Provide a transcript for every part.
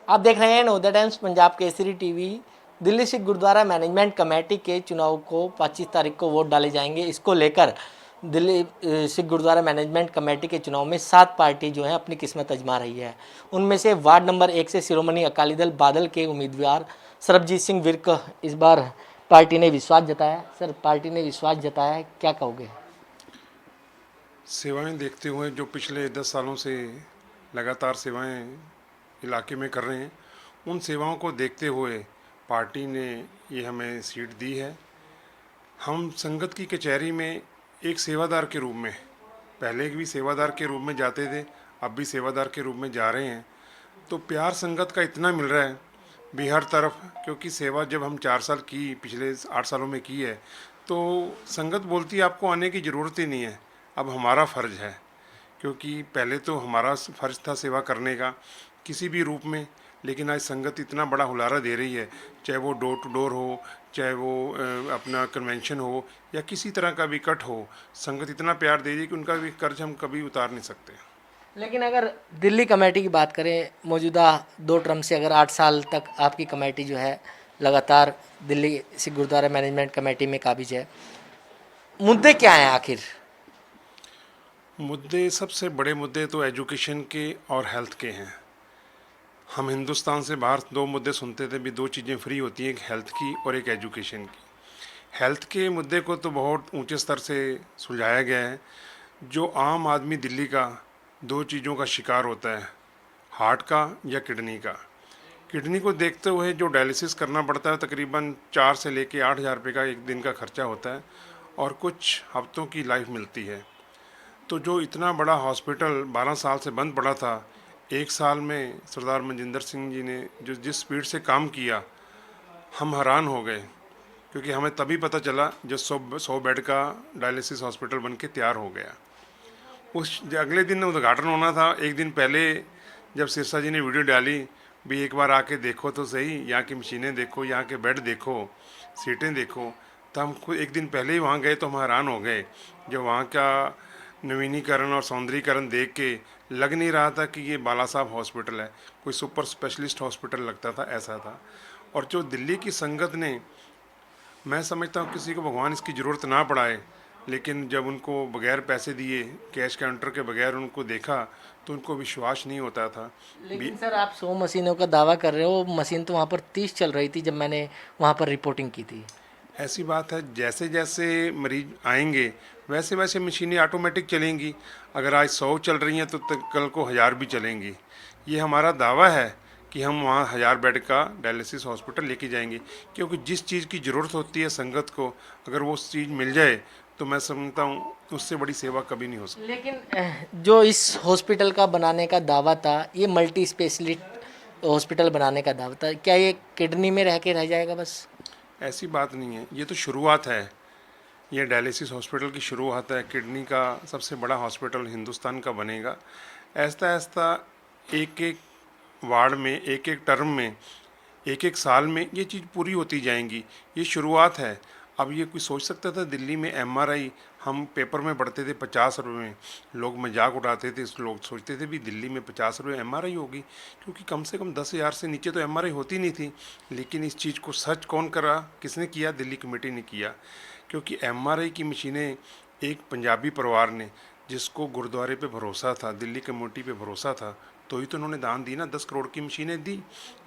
आप देख रहे हैं Navodaya Times Punjab Kesari TV. Delhi Sikh Gurdwara management committee के चुनाव को 25 तारीख को वोट डाले जाएंगे। इसको लेकर दिल्ली सिख गुरुद्वारा मैनेजमेंट कमेटी के चुनाव में 7 पार्टी जो है अपनी किस्मत आजमा रही है। उनमें से वार्ड नंबर 1 से शिरोमणि अकाली दल बादल के उम्मीदवार सरबजीत सिंह विर्क इस बार पार्टी ने विश्वास जताया। सर, पार्टी ने विश्वास जताया है, क्या कहोगे? सेवाएं देखते हुए जो पिछले 10 सालों से लगातार सेवाएं इलाके में कर रहे हैं, उन सेवाओं को देखते हुए पार्टी ने ये हमें सीट दी है। हम संगत की कचहरी में एक सेवादार के रूप में, पहले भी सेवादार के रूप में जाते थे, अब भी सेवादार के रूप में जा रहे हैं। तो प्यार संगत का इतना मिल रहा है भी हर तरफ, क्योंकि सेवा जब हम 4 साल की, पिछले 8 सालों में की है, तो संगत बोलती है आपको आने की ज़रूरत ही नहीं है, अब हमारा फ़र्ज़ है। क्योंकि पहले तो हमारा फ़र्ज़ था सेवा करने का किसी भी रूप में, लेकिन आज संगत इतना बड़ा हुलारा दे रही है, चाहे वो डोर टू डोर हो, चाहे वो अपना कन्वेंशन हो, या किसी तरह का भी कट हो, संगत इतना प्यार दे रही है कि उनका भी कर्ज हम कभी उतार नहीं सकते। लेकिन अगर दिल्ली कमेटी की बात करें, मौजूदा 2 टर्म से अगर 8 साल तक आपकी कमेटी जो है लगातार दिल्ली सिख गुरुद्वारा मैनेजमेंट कमेटी में काबिज है, मुद्दे क्या हैं आखिर? मुद्दे, सबसे बड़े मुद्दे तो एजुकेशन के और हेल्थ के हैं। हम हिंदुस्तान से बाहर 2 मुद्दे सुनते थे भी 2 चीज़ें फ्री होती हैं, एक हेल्थ की और एक एजुकेशन की। हेल्थ के मुद्दे को तो बहुत ऊंचे स्तर से सुलझाया गया है। जो आम आदमी दिल्ली का 2 चीज़ों का शिकार होता है, हार्ट का या किडनी का। किडनी को देखते हुए जो डायलिसिस करना पड़ता है, तकरीबन 4 से लेके 8 हज़ार रुपये का एक दिन का खर्चा होता है और कुछ हफ्तों की लाइफ मिलती है। तो जो इतना बड़ा हॉस्पिटल 12 साल से बंद पड़ा था, 1 साल में सरदार मनजिंदर सिंह जी ने जो जिस स्पीड से काम किया, हम हैरान हो गए। क्योंकि हमें तभी पता चला जब 100 बेड का डायलिसिस हॉस्पिटल बन के तैयार हो गया। उस अगले दिन उद्घाटन होना था, एक दिन पहले जब सिरसा जी ने वीडियो डाली भी एक बार आके देखो तो सही, यहाँ की मशीनें देखो, यहाँ के बेड देखो, सीटें देखो, तो हम खुद एक दिन पहले ही वहाँ गए तो हम हैरान हो गए। जो वहाँ का नवीनीकरण और सौंदर्यीकरण देख के लग नहीं रहा था कि ये बाला साहब हॉस्पिटल है, कोई सुपर स्पेशलिस्ट हॉस्पिटल लगता था, ऐसा था। और जो दिल्ली की संगत ने, मैं समझता हूँ किसी को भगवान इसकी ज़रूरत ना पड़ाए, लेकिन जब उनको बगैर पैसे दिए, कैश काउंटर के बगैर उनको देखा, तो उनको विश्वास नहीं होता था। लेकिन सर, आप 100 मशीनों का दावा कर रहे हो, मशीन तो वहाँ पर 30 चल रही थी जब मैंने वहाँ पर रिपोर्टिंग की थी। ऐसी बात है, जैसे जैसे मरीज आएंगे वैसे वैसे मशीनें ऑटोमेटिक चलेंगी। अगर आज 100 चल रही हैं तो कल को 1000 भी चलेंगी। ये हमारा दावा है कि हम वहाँ 1000 बेड का डायलिसिस हॉस्पिटल लेके जाएंगे, क्योंकि जिस चीज़ की ज़रूरत होती है संगत को, अगर वो चीज़ मिल जाए तो मैं समझता हूँ उससे बड़ी सेवा कभी नहीं हो सकती। लेकिन जो इस हॉस्पिटल का बनाने का दावा था, ये मल्टी स्पेशलिस्ट हॉस्पिटल बनाने का दावा था, क्या ये किडनी में रह के रह जाएगा बस? ऐसी बात नहीं है, ये तो शुरुआत है। ये डायलिसिस हॉस्पिटल की शुरुआत है। किडनी का सबसे बड़ा हॉस्पिटल हिंदुस्तान का बनेगा। ऐसा ऐसा एक एक वार्ड में, एक एक टर्म में, एक एक साल में ये चीज़ पूरी होती जाएंगी। ये शुरुआत है। अब ये कोई सोच सकता था दिल्ली में एमआरआई, हम पेपर में पढ़ते थे 50 रुपये में, लोग मजाक उड़ाते थे, लोग सोचते थे भी दिल्ली में 50 रुपये एमआरआई होगी, क्योंकि कम से कम 10,000 से नीचे तो एमआरआई होती नहीं थी। लेकिन इस चीज़ को सच कौन करा, किसने किया? दिल्ली कमेटी ने किया। क्योंकि एमआरआई की मशीनें एक पंजाबी परिवार ने, जिसको गुरुद्वारे पे भरोसा था, दिल्ली कमेटी पे भरोसा था, तो ही तो उन्होंने दान दी ना, 10 करोड़ की मशीनें दी।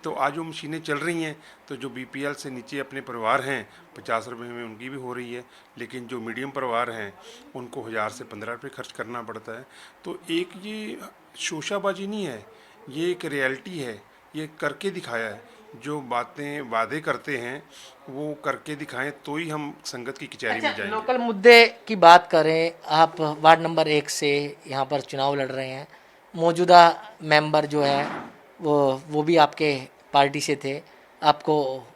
तो आज वो मशीनें चल रही हैं। तो जो बीपीएल से नीचे अपने परिवार हैं, 50 रुपये में उनकी भी हो रही है। लेकिन जो मीडियम परिवार हैं उनको 1000 से 15 रुपये खर्च करना पड़ता है। तो एक ये शोशाबाजी नहीं है, ये एक रियलिटी है। ये करके दिखाया है। जो बातें वादे करते हैं वो करके दिखाएं तो ही हम संगत की कचहरी अच्छा, में जाएंगे। लोकल मुद्दे की बात करें, आप वार्ड नंबर 1 से यहाँ पर चुनाव लड़ रहे हैं। मौजूदा मेंबर जो है वो भी आपके पार्टी से थे, आपको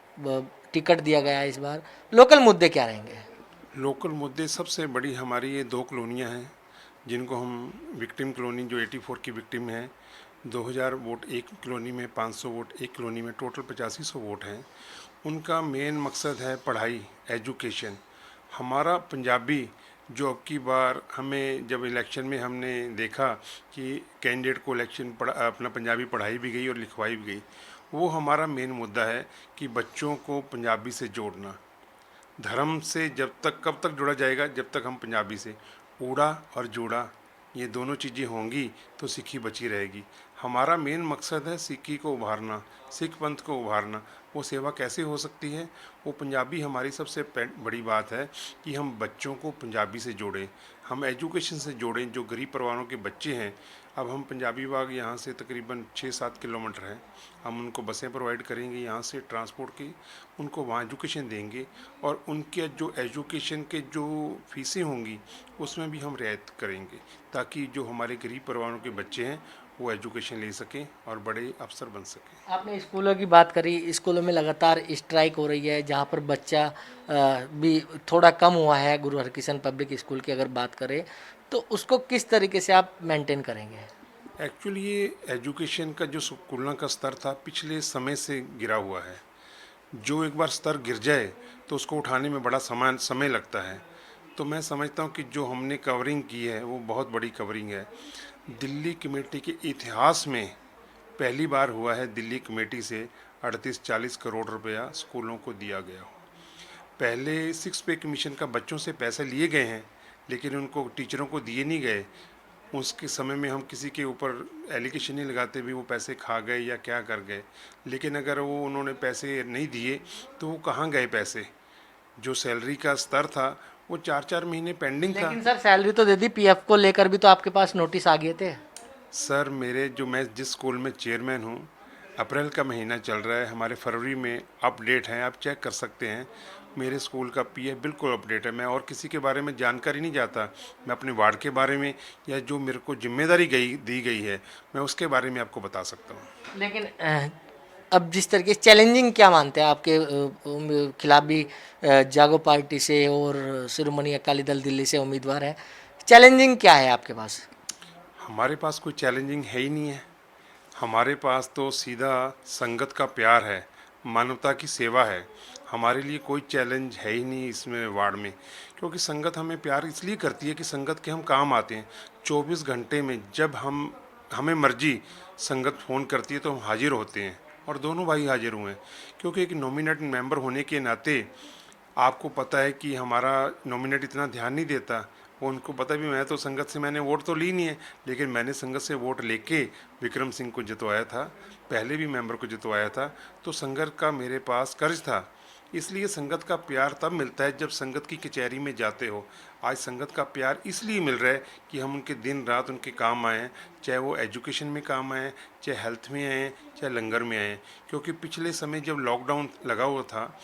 टिकट दिया गया है इस बार। लोकल मुद्दे क्या रहेंगे? लोकल मुद्दे, सबसे बड़ी हमारी ये 2 कॉलोनियाँ हैं जिनको हम विक्टिम कॉलोनी, जो 84 की विक्टिम है, 2000 वोट एक कॉलोनी में, 500 वोट एक कॉलोनी में, टोटल 8500 वोट हैं। उनका मेन मकसद है पढ़ाई, एजुकेशन। हमारा पंजाबी जो अब की बार हमें जब इलेक्शन में हमने देखा कि कैंडिडेट को अपना पंजाबी पढ़ाई भी गई और लिखवाई भी गई, वो हमारा मेन मुद्दा है कि बच्चों को पंजाबी से जोड़ना। धर्म से कब तक जुड़ा जाएगा, जब तक हम पंजाबी से ऊड़ा और जूड़ा ये दोनों चीज़ें होंगी तो सिक्खी बची रहेगी। हमारा मेन मकसद है सिक्खी को उभारना, सिख पंथ को उभारना। वो सेवा कैसे हो सकती है? वो पंजाबी हमारी सबसे बड़ी बात है कि हम बच्चों को पंजाबी से जोड़ें, हम एजुकेशन से जोड़ें। जो गरीब परिवारों के बच्चे हैं, अब हम पंजाबी बाग यहाँ से तकरीबन 6-7 किलोमीटर है, हम उनको बसें प्रोवाइड करेंगे यहाँ से ट्रांसपोर्ट की, उनको वहाँ एजुकेशन देंगे और उनके जो एजुकेशन के जो फीसें होंगी उसमें भी हम रियायत करेंगे, ताकि जो हमारे गरीब परिवारों के बच्चे हैं वो एजुकेशन ले सकें और बड़े अफसर बन सकें। आपने स्कूलों की बात करी, स्कूलों में लगातार स्ट्राइक हो रही है, जहाँ पर बच्चा भी थोड़ा कम हुआ है। गुरु हरकिशन पब्लिक स्कूल की अगर बात करें तो उसको किस तरीके से आप मेंटेन करेंगे? एक्चुअली ये एजुकेशन का जो स्कूलों का स्तर था पिछले समय से गिरा हुआ है। जो एक बार स्तर गिर जाए तो उसको उठाने में बड़ा समय लगता है। तो मैं समझता हूँ कि जो हमने कवरिंग की है वो बहुत बड़ी कवरिंग है। दिल्ली कमेटी के इतिहास में पहली बार हुआ है दिल्ली कमेटी से 38-40 करोड़ रुपया स्कूलों को दिया गया हो। पहले 6 पे कमीशन का बच्चों से पैसे लिए गए हैं, लेकिन उनको टीचरों को दिए नहीं गए। उसके समय में हम किसी के ऊपर एलिगेशन नहीं लगाते भी वो पैसे खा गए या क्या कर गए, लेकिन अगर वो उन्होंने पैसे नहीं दिए तो वो कहाँ गए पैसे? जो सैलरी का स्तर था वो 4-4 महीने पेंडिंग था। लेकिन सर सैलरी तो दे दी, पीएफ को लेकर भी तो आपके पास नोटिस आ गए थे। सर मैं जिस स्कूल में चेयरमैन हूँ, अप्रैल का महीना चल रहा है, हमारे फरवरी में अपडेट हैं, आप चेक कर सकते हैं। मेरे स्कूल का पीएफ बिल्कुल अपडेट है। मैं और किसी के बारे में जानकारी नहीं चाहता, मैं अपने वार्ड के बारे में या जो मेरे को जिम्मेदारी दी गई है मैं उसके बारे में आपको बता सकता हूँ। लेकिन अब जिस तरीके से चैलेंजिंग क्या मानते हैं आपके खिलाफ भी जागो पार्टी से और शिरोमणि अकाली दल दिल्ली से उम्मीदवार है, चैलेंजिंग क्या है आपके पास? हमारे पास कोई चैलेंजिंग है ही नहीं है। हमारे पास तो सीधा संगत का प्यार है, मानवता की सेवा है। हमारे लिए कोई चैलेंज है ही नहीं इसमें वार्ड में, क्योंकि संगत हमें प्यार इसलिए करती है कि संगत के हम काम आते हैं। 24 घंटे में जब हमें मर्जी संगत फ़ोन करती है तो हम हाजिर होते हैं, और दोनों भाई हाजिर हुए हैं। क्योंकि एक नॉमिनेट मेंबर होने के नाते आपको पता है कि हमारा नॉमिनेट इतना ध्यान नहीं देता। वो उनको पता भी, मैं तो संगत से मैंने वोट तो ली नहीं है, लेकिन मैंने संगत से वोट लेके विक्रम सिंह को जितवाया था, पहले भी मेंबर को जितवाया था। तो संगत का मेरे पास कर्ज था। इसलिए संगत का प्यार तब मिलता है जब संगत की कचहरी में जाते हो। आज संगत का प्यार इसलिए मिल रहा है कि हम उनके दिन रात उनके काम आएँ, चाहे वो एजुकेशन में काम आएँ, चाहे हेल्थ में आएँ, चाहे लंगर में आएँ। क्योंकि पिछले समय जब लॉकडाउन लगा हुआ था,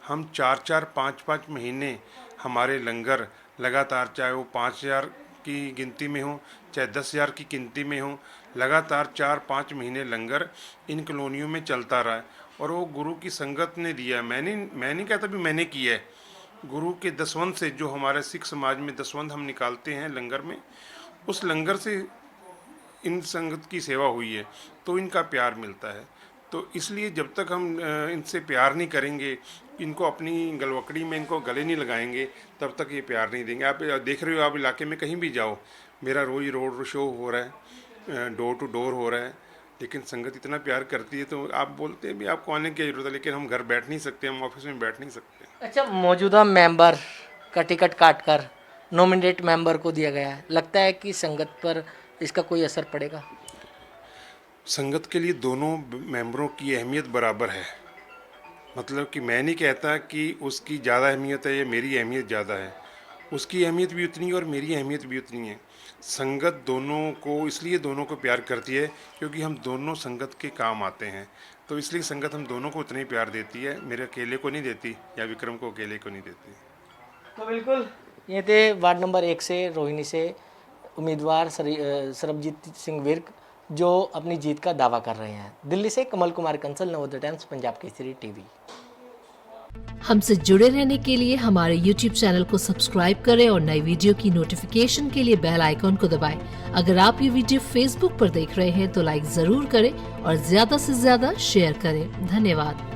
हम 4-4, 5-5 महीने हमारे लंगर लगातार, चाहे वो 5,000 की गिनती में हो चाहे 10,000 की गिनती में हो, लगातार 4-5 महीने लंगर इन कॉलोनियों में चलता रहा है। और वो गुरु की संगत ने दिया। मैं नहीं कहता भी मैंने किया है। गुरु के दसवंध से, जो हमारे सिख समाज में दसवंध हम निकालते हैं लंगर में, उस लंगर से इन संगत की सेवा हुई है, तो इनका प्यार मिलता है। तो इसलिए जब तक हम इनसे प्यार नहीं करेंगे, इनको अपनी गलवकड़ी में इनको गले नहीं लगाएंगे, तब तक ये प्यार नहीं देंगे। आप देख रहे हो, आप इलाके में कहीं भी जाओ, मेरा रोज़ रोड शो हो रहा है, डोर टू डोर हो रहा है, लेकिन संगत इतना प्यार करती है तो आप बोलते हैं भी आपको आने की ज़रूरत है, लेकिन हम घर बैठ नहीं सकते, हम ऑफिस में बैठ नहीं सकते। अच्छा, मौजूदा मेंबर का टिकट काटकर नॉमिनेट मेंबर को दिया गया है, लगता है कि संगत पर इसका कोई असर पड़ेगा? संगत के लिए दोनों मेंबरों की अहमियत बराबर है। मतलब कि मैं नहीं कहता कि उसकी ज़्यादा अहमियत है या मेरी अहमियत ज़्यादा है। उसकी अहमियत भी उतनी है और मेरी अहमियत भी उतनी है। संगत दोनों को इसलिए दोनों को प्यार करती है क्योंकि हम दोनों संगत के काम आते हैं। तो इसलिए संगत हम दोनों को उतना ही प्यार देती है, मेरे अकेले को नहीं देती या विक्रम को अकेले को नहीं देती। तो बिल्कुल ये थे वार्ड नंबर 1 से रोहिणी से उम्मीदवार सरबजीत सिंह विर्क, जो अपनी जीत का दावा कर रहे हैं। दिल्ली से कमल कुमार कंसल, नवोदय टाइम्स, पंजाब केसरी टीवी। हमसे जुड़े रहने के लिए हमारे YouTube चैनल को सब्सक्राइब करें और नई वीडियो की नोटिफिकेशन के लिए बेल आइकॉन को दबाएं। अगर आप ये वीडियो Facebook पर देख रहे हैं तो लाइक जरूर करें और ज्यादा से ज्यादा शेयर करें। धन्यवाद।